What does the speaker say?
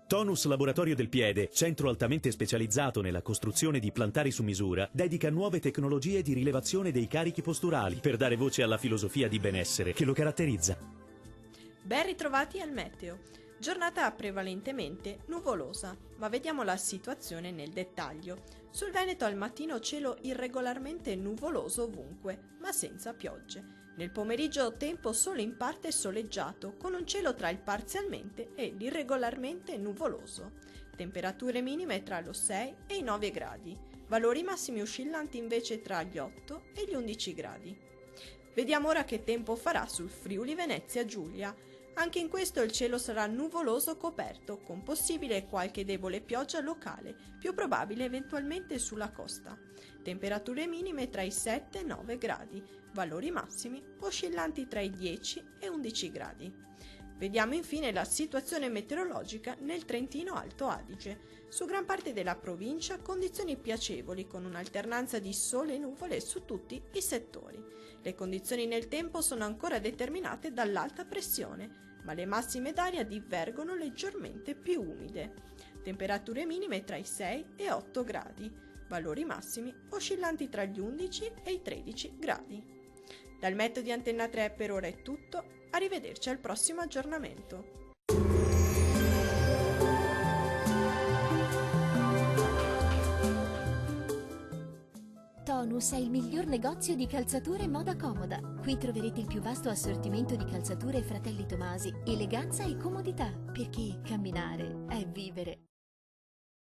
Tonus Laboratorio del Piede, centro altamente specializzato nella costruzione di plantari su misura, dedica nuove tecnologie di rilevazione dei carichi posturali per dare voce alla filosofia di benessere che lo caratterizza. Ben ritrovati al meteo. Giornata prevalentemente nuvolosa, ma vediamo la situazione nel dettaglio. Sul Veneto al mattino cielo irregolarmente nuvoloso ovunque, ma senza piogge. Nel pomeriggio tempo solo in parte soleggiato, con un cielo tra il parzialmente e l'irregolarmente nuvoloso. Temperature minime tra lo 6 e i 9 gradi, valori massimi oscillanti invece tra gli 8 e gli 11 gradi. Vediamo ora che tempo farà sul Friuli Venezia Giulia. Anche in questo il cielo sarà nuvoloso coperto, con possibile qualche debole pioggia locale, più probabile eventualmente sulla costa. Temperature minime tra i 7 e 9 gradi, valori massimi oscillanti tra i 10 e 11 gradi. Vediamo infine la situazione meteorologica nel Trentino Alto Adige. Su gran parte della provincia condizioni piacevoli con un'alternanza di sole e nuvole su tutti i settori. Le condizioni nel tempo sono ancora determinate dall'alta pressione, ma le massime d'aria divergono leggermente più umide. Temperature minime tra i 6 e 8 gradi, valori massimi oscillanti tra gli 11 e i 13 gradi. Dal Meteo di Antenna 3 per ora è tutto, arrivederci al prossimo aggiornamento. Tonus è il miglior negozio di calzature e moda comoda. Qui troverete il più vasto assortimento di calzature Fratelli Tomasi, eleganza e comodità, perché camminare è vivere.